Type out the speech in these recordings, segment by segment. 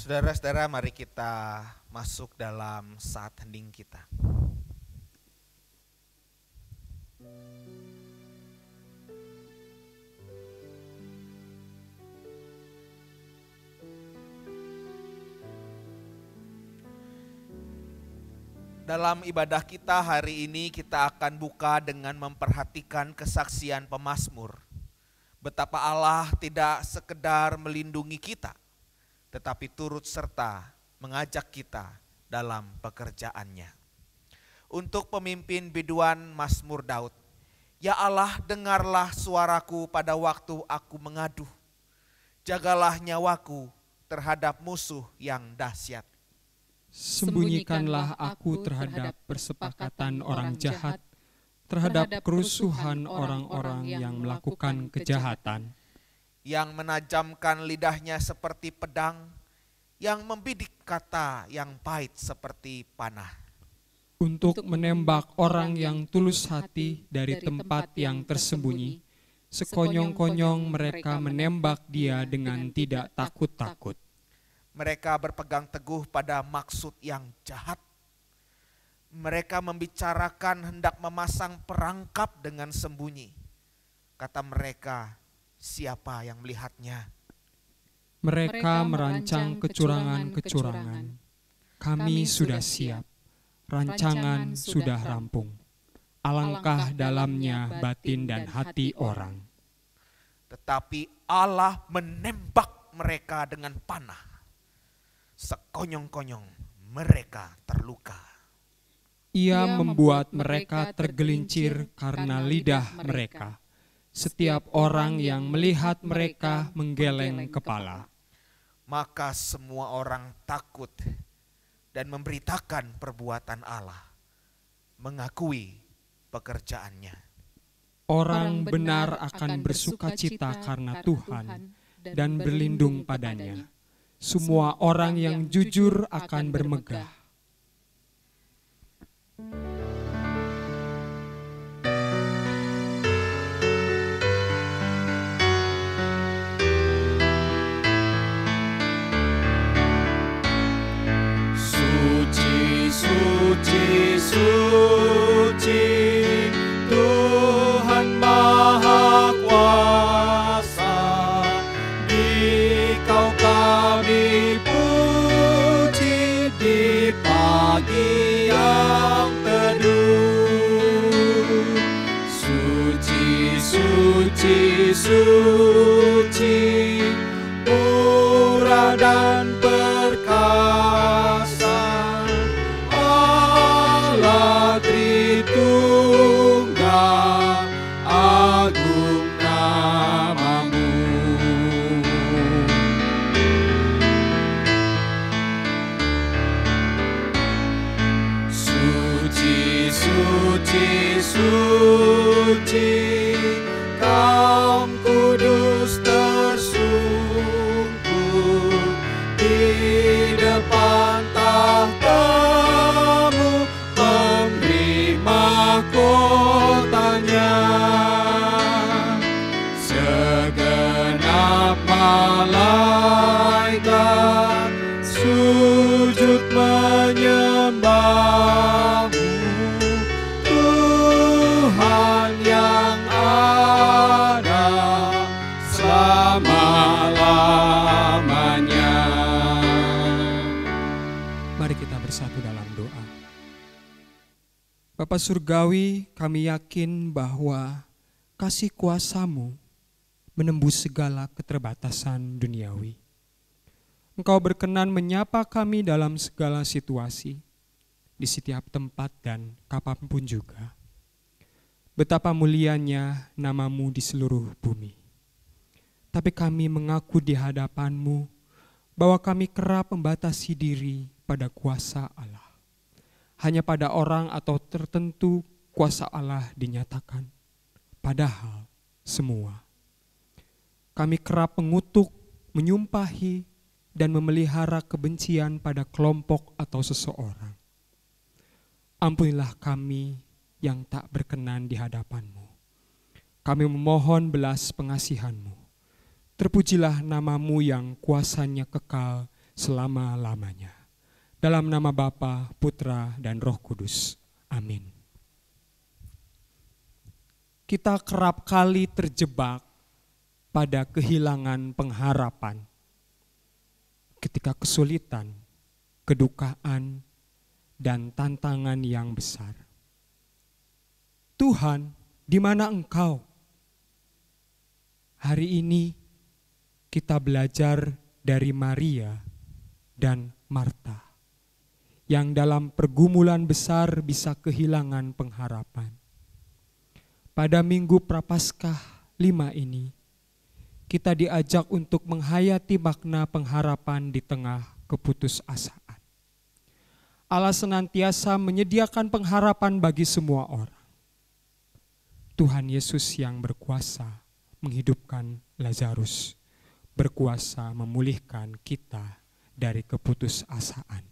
Saudara-saudara, mari kita masuk dalam saat hening kita. Dalam ibadah kita hari ini kita akan buka dengan memperhatikan kesaksian pemazmur. Betapa Allah tidak sekedar melindungi kita, tetapi turut serta mengajak kita dalam pekerjaannya. Untuk pemimpin biduan Mazmur Daud, ya Allah, dengarlah suaraku pada waktu aku mengadu. Jagalah nyawaku terhadap musuh yang dahsyat. Sembunyikanlah aku terhadap persepakatan orang jahat, terhadap kerusuhan orang-orang yang melakukan kejahatan. Yang menajamkan lidahnya seperti pedang, yang membidik kata yang pahit seperti panah. Untuk menembak orang yang tulus hati dari tempat yang tersembunyi, sekonyong-konyong mereka menembak dia dengan tidak takut-takut. Mereka berpegang teguh pada maksud yang jahat. Mereka membicarakan hendak memasang perangkap dengan sembunyi. Kata mereka, siapa yang melihatnya? Mereka merancang kecurangan-kecurangan. Kami sudah siap, rancangan sudah rampung. Alangkah dalamnya batin dan hati orang. Tetapi Allah menembak mereka dengan panah. Sekonyong-konyong mereka terluka. Ia membuat mereka tergelincir karena lidah mereka. Setiap orang yang melihat mereka menggeleng kepala. Maka semua orang takut dan memberitakan perbuatan Allah, mengakui pekerjaannya. Orang benar akan bersukacita karena Tuhan dan berlindung padanya. Semua orang yang jujur akan bermegah. Suci, suci, suci, Tuhan Maha Kuasa. Dikau kami puji di pagi yang teduh. Suci, suci, suci, murah dan perkasa, Allah Tritunggal, agung namamu. Suci, suci, suci, kaum kudus tersungkur di depan tahta-Mu, memberi mahkotanya. Segenap malaikat sujud menyembah-Mu, Tuhan yang ada selama-lamanya. Mari kita bersatu dalam doa. Bapa Surgawi, kami yakin bahwa kasih kuasa-Mu menembus segala keterbatasan duniawi. Engkau berkenan menyapa kami dalam segala situasi, di setiap tempat dan kapanpun juga. Betapa mulianya nama-Mu di seluruh bumi. Tapi kami mengaku di hadapan-Mu bahwa kami kerap membatasi diri pada kuasa Allah. Hanya pada orang atau tertentu kuasa Allah dinyatakan. Padahal semua. Kami kerap mengutuk, menyumpahi, dan memelihara kebencian pada kelompok atau seseorang. Ampunilah kami yang tak berkenan di hadapan-Mu. Kami memohon belas pengasihan-Mu. Terpujilah nama-Mu yang kuasanya kekal selama-lamanya. Dalam nama Bapa, Putra, dan Roh Kudus. Amin. Kita kerap kali terjebak pada kehilangan pengharapan ketika kesulitan, kedukaan, dan tantangan yang besar. Tuhan, di mana Engkau? Hari ini kita belajar dari Maria dan Marta yang dalam pergumulan besar bisa kehilangan pengharapan. Pada Minggu Prapaskah 5 ini, kita diajak untuk menghayati makna pengharapan di tengah keputusasaan. Allah senantiasa menyediakan pengharapan bagi semua orang. Tuhan Yesus yang berkuasa menghidupkan Lazarus, berkuasa memulihkan kita dari keputusasaan.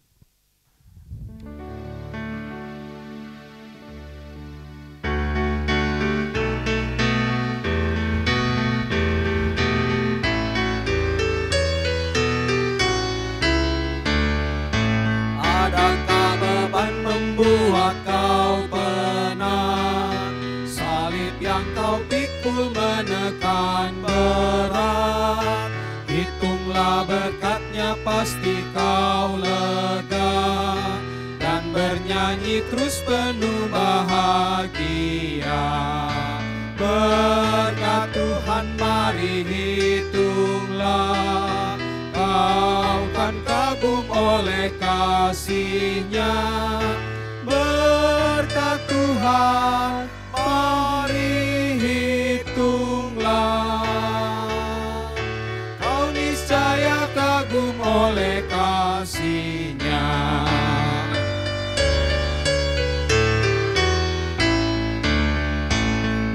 Adakah beban membuat kau penat? Salib yang kau pikul menekan berat. Hitunglah berkatnya, pasti kau lega, dan bernyanyi terus penuh bahagia. Berkat Tuhan mari hitunglah, kau kan kagum oleh kasih-Nya. Berkat Tuhan mari hitunglah, kau niscaya kagum oleh kasih-Nya.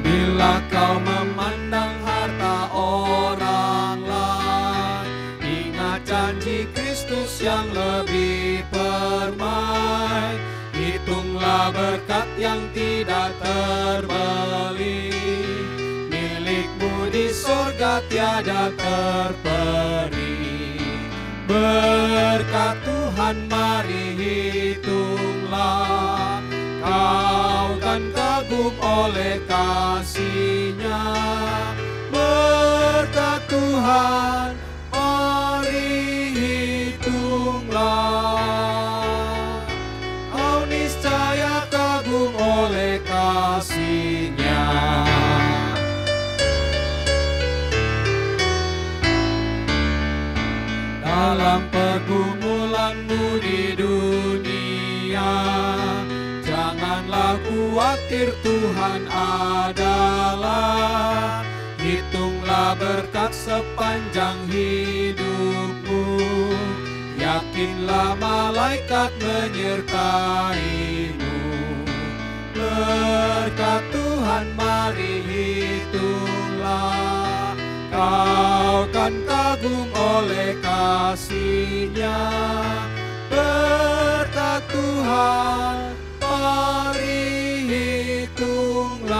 Bila kau memandang harta orang lain, ingat janji Kristus yang lebih permai. Hitunglah berkat yang tidak terbeli, milikmu di sorga tiada terperi. Berkat Tuhan mari hitunglah, kau kan kagum oleh kasih-Nya. Berkat Tuhan mari hitunglah, kau niscaya kagum oleh kasih-Nya. Dalam pergumulanmu di dunia, janganlah khawatir, Tuhan adalah. Hitunglah berkat sepanjang hidupmu, yakinlah malaikat menyertaimu. Berkat Tuhan mari hitunglah, kau kan kagum oleh kasih-Nya. Berkat Tuhan mari hitunglah,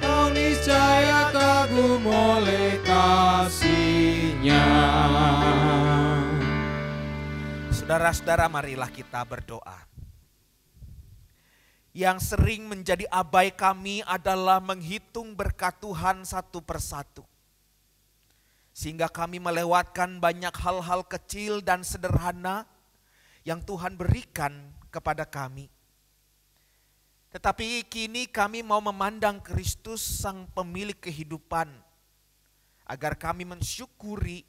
kau niscaya kagum oleh kasih-Nya. Saudara-saudara, marilah kita berdoa. Yang sering menjadi abai kami adalah menghitung berkat Tuhan satu persatu, sehingga kami melewatkan banyak hal-hal kecil dan sederhana yang Tuhan berikan kepada kami. Tetapi kini kami mau memandang Kristus sang pemilik kehidupan, agar kami mensyukuri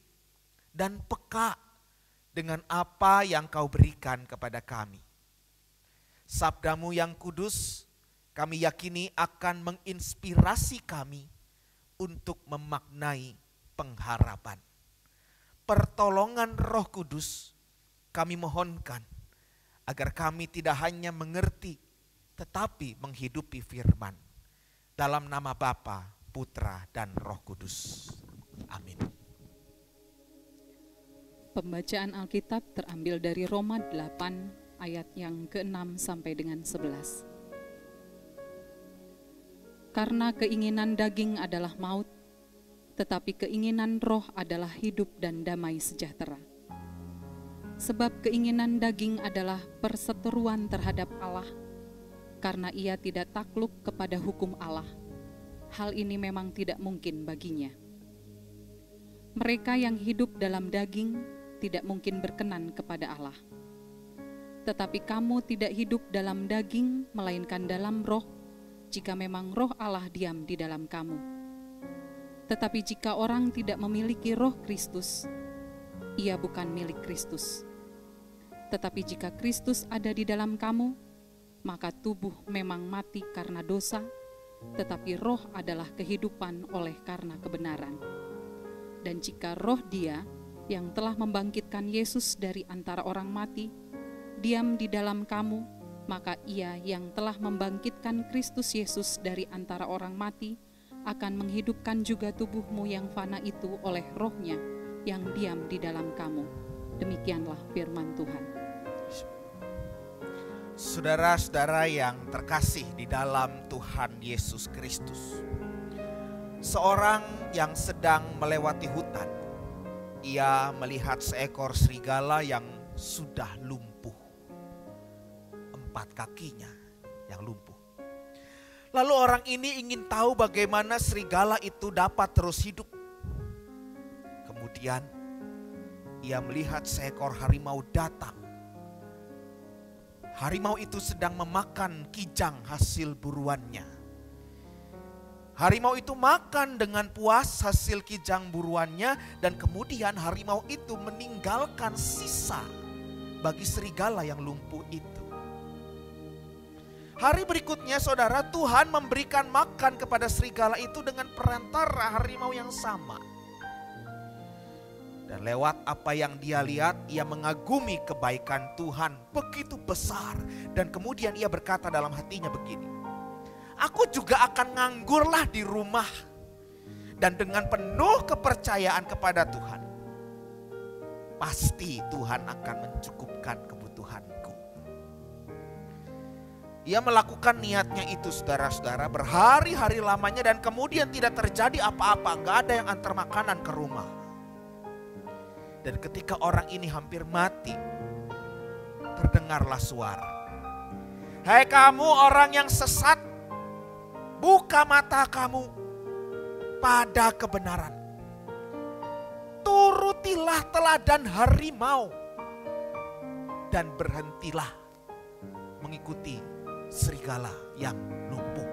dan peka dengan apa yang Kau berikan kepada kami. Sabdamu yang kudus kami yakini akan menginspirasi kami untuk memaknai pengharapan. Pertolongan Roh Kudus kami mohonkan agar kami tidak hanya mengerti tetapi menghidupi firman. Dalam nama Bapa, Putra, dan Roh Kudus. Amin. Pembacaan Alkitab terambil dari Roma 8 ayat yang ke-6 sampai dengan 11. Karena keinginan daging adalah maut, tetapi keinginan roh adalah hidup dan damai sejahtera. Sebab keinginan daging adalah perseteruan terhadap Allah, karena ia tidak takluk kepada hukum Allah. Hal ini memang tidak mungkin baginya. Mereka yang hidup dalam daging tidak mungkin berkenan kepada Allah. Tetapi kamu tidak hidup dalam daging, melainkan dalam roh, jika memang roh Allah diam di dalam kamu. Tetapi jika orang tidak memiliki roh Kristus, ia bukan milik Kristus. Tetapi jika Kristus ada di dalam kamu, maka tubuh memang mati karena dosa, tetapi roh adalah kehidupan oleh karena kebenaran. Dan jika roh Dia yang telah membangkitkan Yesus dari antara orang mati diam di dalam kamu, maka Ia yang telah membangkitkan Kristus Yesus dari antara orang mati akan menghidupkan juga tubuhmu yang fana itu oleh roh-Nya yang diam di dalam kamu. Demikianlah firman Tuhan. Saudara-saudara yang terkasih di dalam Tuhan Yesus Kristus, seorang yang sedang melewati hutan, ia melihat seekor serigala yang sudah lumpuh, 4 kakinya yang lumpuh. Lalu orang ini ingin tahu bagaimana serigala itu dapat terus hidup. Kemudian ia melihat seekor harimau datang. Harimau itu sedang memakan kijang hasil buruannya. Harimau itu makan dengan puas hasil kijang buruannya, dan kemudian harimau itu meninggalkan sisa bagi serigala yang lumpuh itu. Hari berikutnya saudara, Tuhan memberikan makan kepada serigala itu dengan perantara harimau yang sama. Dan lewat apa yang dia lihat, ia mengagumi kebaikan Tuhan begitu besar. Dan kemudian ia berkata dalam hatinya begini, aku juga akan nganggurlah di rumah. Dan dengan penuh kepercayaan kepada Tuhan, pasti Tuhan akan mencukupkan kebutuhanku. Ia melakukan niatnya itu saudara-saudara berhari-hari lamanya, dan kemudian tidak terjadi apa-apa, gak ada yang antar makanan ke rumah. Dan ketika orang ini hampir mati, terdengarlah suara. Hai kamu orang yang sesat, buka mata kamu pada kebenaran. Turutilah teladan harimau dan berhentilah mengikuti serigala yang lumpuh.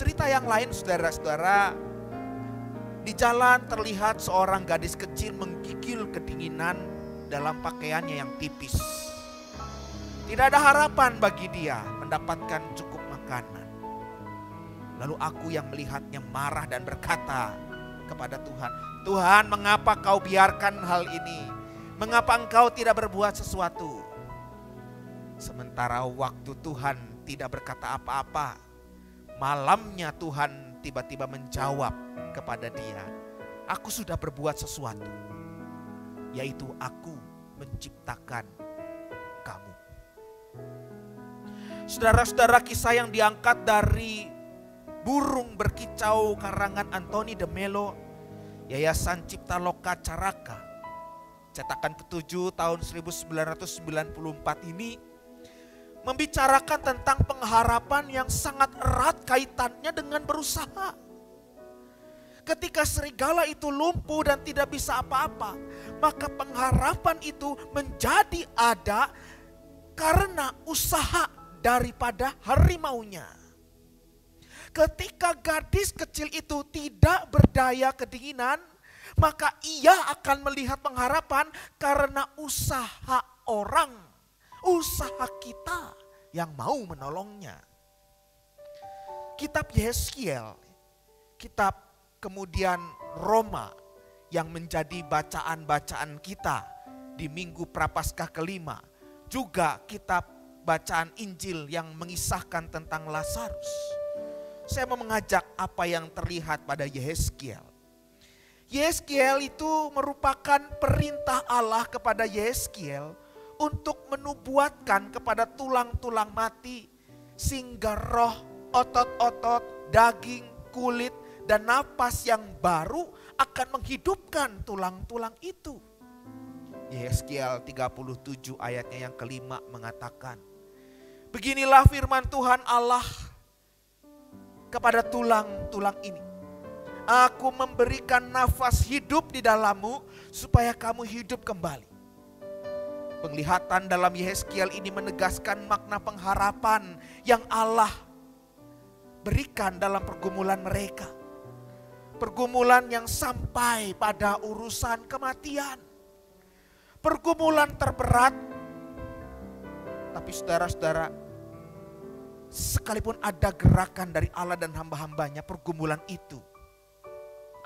Cerita yang lain saudara-saudara, di jalan terlihat seorang gadis kecil menggigil kedinginan dalam pakaiannya yang tipis. Tidak ada harapan bagi dia mendapatkan cukup makanan. Lalu aku yang melihatnya marah dan berkata kepada Tuhan, Tuhan, mengapa kau biarkan hal ini? Mengapa engkau tidak berbuat sesuatu? Sementara waktu Tuhan tidak berkata apa-apa, malamnya Tuhan tiba-tiba menjawab kepada dia, aku sudah berbuat sesuatu, yaitu aku menciptakan kamu. Saudara-saudara, kisah yang diangkat dari Burung Berkicau karangan Antoni de Melo, Yayasan Cipta Loka Caraka, cetakan ke-7 tahun 1994 ini membicarakan tentang pengharapan yang sangat erat kaitannya dengan berusaha. Ketika serigala itu lumpuh dan tidak bisa apa-apa, maka pengharapan itu menjadi ada karena usaha daripada harimaunya. Ketika gadis kecil itu tidak berdaya kedinginan, maka ia akan melihat pengharapan karena usaha orang, usaha kita yang mau menolongnya. Kitab Yeskiel, kitab kemudian Roma yang menjadi bacaan-bacaan kita di Minggu Prapaskah kelima. Juga kitab bacaan Injil yang mengisahkan tentang Lazarus. Saya mau mengajak apa yang terlihat pada Yeskiel. Yeskiel itu merupakan perintah Allah kepada Yeskiel untuk menubuatkan kepada tulang-tulang mati, sehingga roh, otot-otot, daging, kulit, Dan napas yang baru akan menghidupkan tulang-tulang itu. Yehezkiel 37 ayatnya yang kelima mengatakan, beginilah firman Tuhan Allah kepada tulang-tulang ini. Aku memberikan nafas hidup di dalammu supaya kamu hidup kembali. Penglihatan dalam Yehezkiel ini menegaskan makna pengharapan yang Allah berikan dalam pergumulan mereka. Pergumulan yang sampai pada urusan kematian. Pergumulan terberat. Tapi saudara-saudara, sekalipun ada gerakan dari Allah dan hamba-hambanya, pergumulan itu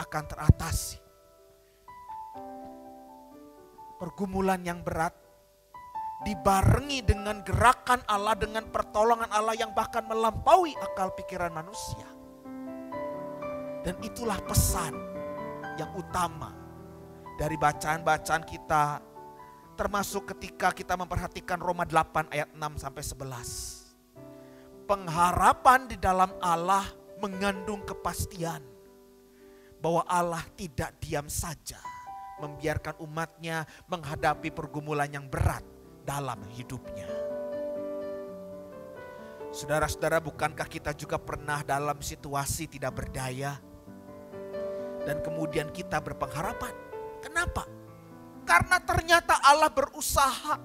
akan teratasi. Pergumulan yang berat dibarengi dengan gerakan Allah, dengan pertolongan Allah yang bahkan melampaui akal pikiran manusia. Dan itulah pesan yang utama dari bacaan-bacaan kita, termasuk ketika kita memperhatikan Roma 8 ayat 6 sampai 11. Pengharapan di dalam Allah mengandung kepastian bahwa Allah tidak diam saja membiarkan umatnya menghadapi pergumulan yang berat dalam hidupnya. Saudara-saudara, bukankah kita juga pernah dalam situasi tidak berdaya? Dan kemudian kita berpengharapan. Kenapa? Karena ternyata Allah berusaha,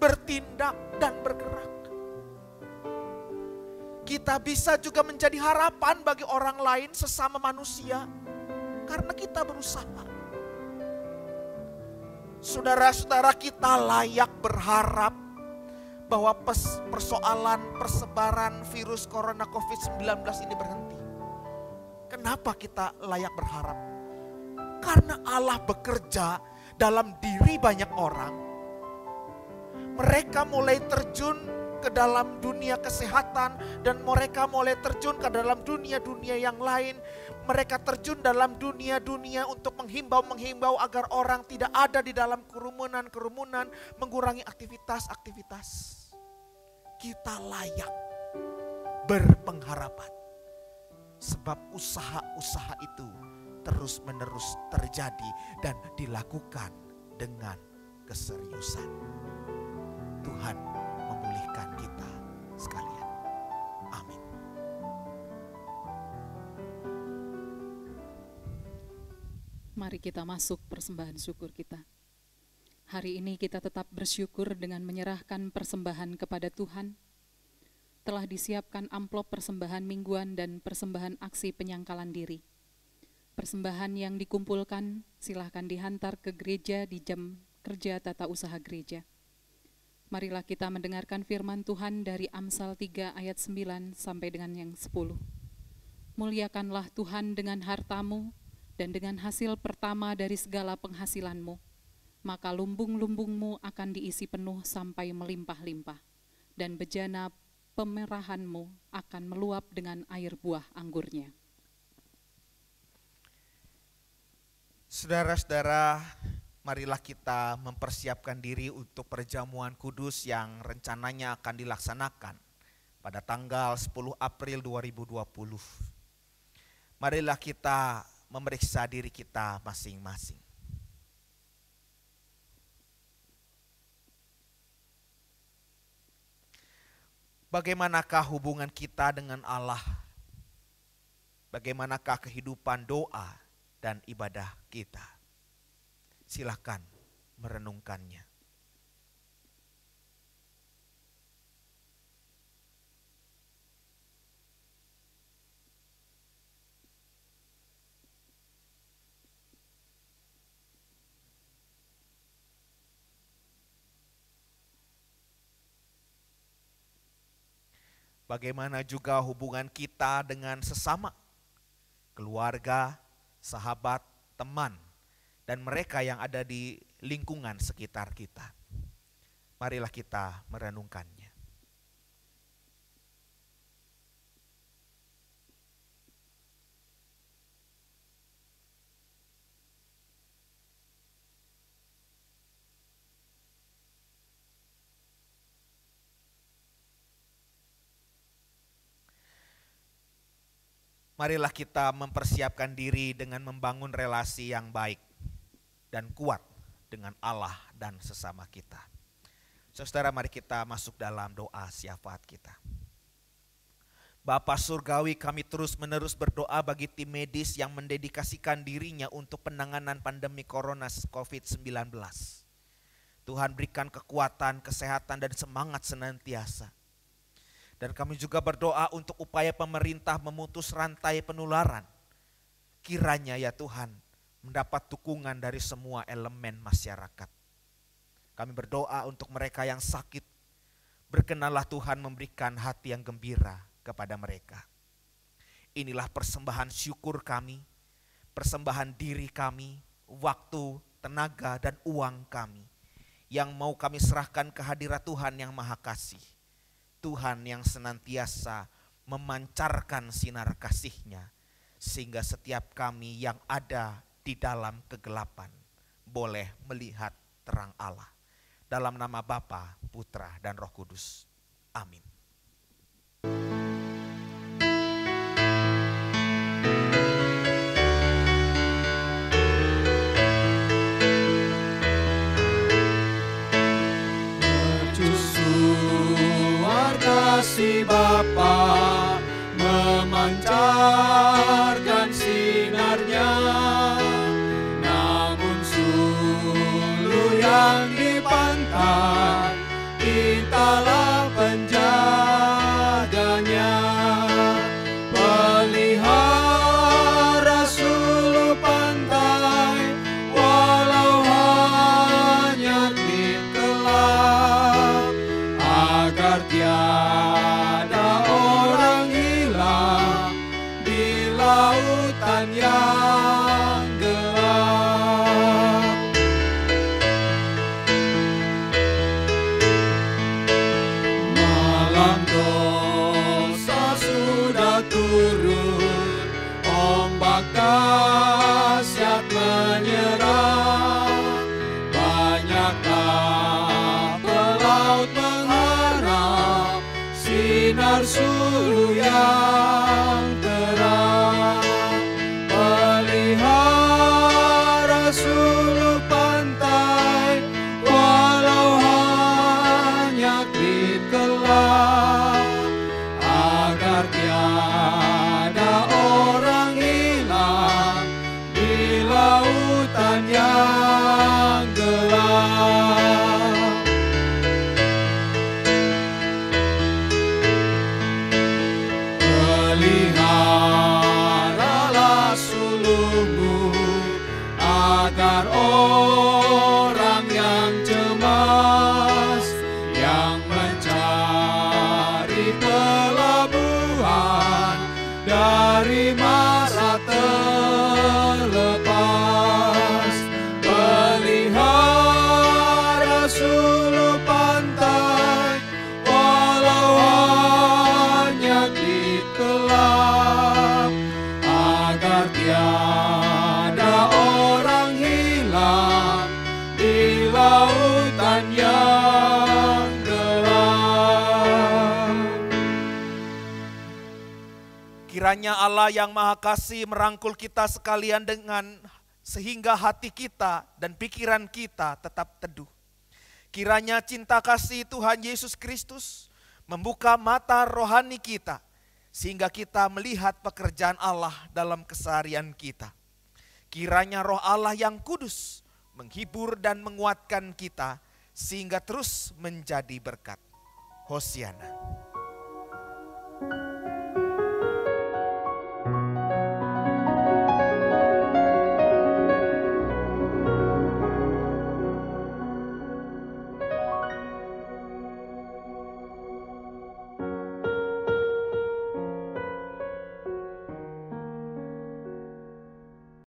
bertindak dan bergerak. Kita bisa juga menjadi harapan bagi orang lain sesama manusia. Karena kita berusaha. Saudara-saudara, kita layak berharap bahwa persoalan persebaran virus corona COVID-19 ini berhenti. Kenapa kita layak berharap? Karena Allah bekerja dalam diri banyak orang. Mereka mulai terjun ke dalam dunia kesehatan dan mereka mulai terjun ke dalam dunia-dunia yang lain. Mereka terjun dalam dunia-dunia untuk menghimbau agar orang tidak ada di dalam kerumunan, mengurangi aktivitas-aktivitas. Kita layak berpengharapan. Sebab usaha-usaha itu terus-menerus terjadi dan dilakukan dengan keseriusan. Tuhan memulihkan kita sekalian. Amin. Mari kita masuk persembahan syukur kita. Hari ini kita tetap bersyukur dengan menyerahkan persembahan kepada Tuhan. Telah disiapkan amplop persembahan mingguan dan persembahan aksi penyangkalan diri. Persembahan yang dikumpulkan silahkan dihantar ke gereja di jam kerja tata usaha gereja. Marilah kita mendengarkan firman Tuhan dari Amsal 3 ayat 9 sampai dengan yang 10. Muliakanlah Tuhan dengan hartamu dan dengan hasil pertama dari segala penghasilanmu, maka lumbung-lumbungmu akan diisi penuh sampai melimpah-limpah, dan bejana pemerahanmu akan meluap dengan air buah anggurnya. Saudara-saudara, marilah kita mempersiapkan diri untuk perjamuan kudus yang rencananya akan dilaksanakan pada tanggal 10 April 2020. Marilah kita memeriksa diri kita masing-masing. Bagaimanakah hubungan kita dengan Allah? Bagaimanakah kehidupan doa dan ibadah kita? Silakan merenungkannya. Bagaimana juga hubungan kita dengan sesama, keluarga, sahabat, teman, dan mereka yang ada di lingkungan sekitar kita. Marilah kita merenungkannya. marilah kita mempersiapkan diri dengan membangun relasi yang baik dan kuat dengan Allah dan sesama kita. Saudara, mari kita masuk dalam doa syafaat kita. Bapa Surgawi, kami terus-menerus berdoa bagi tim medis yang mendedikasikan dirinya untuk penanganan pandemi Corona COVID-19. Tuhan berikan kekuatan, kesehatan, dan semangat senantiasa. Dan kami juga berdoa untuk upaya pemerintah memutus rantai penularan. Kiranya ya Tuhan mendapat dukungan dari semua elemen masyarakat. Kami berdoa untuk mereka yang sakit. Berkenanlah Tuhan memberikan hati yang gembira kepada mereka. Inilah persembahan syukur kami, persembahan diri kami, waktu, tenaga, dan uang kami, yang mau kami serahkan ke hadirat Tuhan yang Maha Kasih. Tuhan yang senantiasa memancarkan sinar kasih-Nya, sehingga setiap kami yang ada di dalam kegelapan boleh melihat terang Allah. Dalam nama Bapa, Putra, dan Roh Kudus. Amin. Kasih Bapa memancarkan sinarnya, namun suluh yang di pantai kitalah penjaganya. Pelihara suluh pantai walau hanya di kelap, agar tiada orang hilang di lautan yang gelap. Malam dosa sudah turun, ombak dahsyat menyerang, banyaklah pelaut mengharap sinar suluh yang terang. Pelihara suluh pantai walau hanya di kelap, agar tiada orang hilang di lautan yang gelap. Peliharalah suluhmu, agar orang yang cemas, yang mencari pelabuhan dari mara terlepas. Pelihara suluh pantai walau hanya di kelap, agar tiada orang hilang di lautan yang gelap. Kiranya Allah yang Maha Kasih merangkul kita sekalian dengan sehingga hati kita dan pikiran kita tetap teduh. Kiranya cinta kasih Tuhan Yesus Kristus membuka mata rohani kita, sehingga kita melihat pekerjaan Allah dalam keseharian kita. Kiranya Roh Allah yang kudus menghibur dan menguatkan kita, sehingga terus menjadi berkat. Hosiana.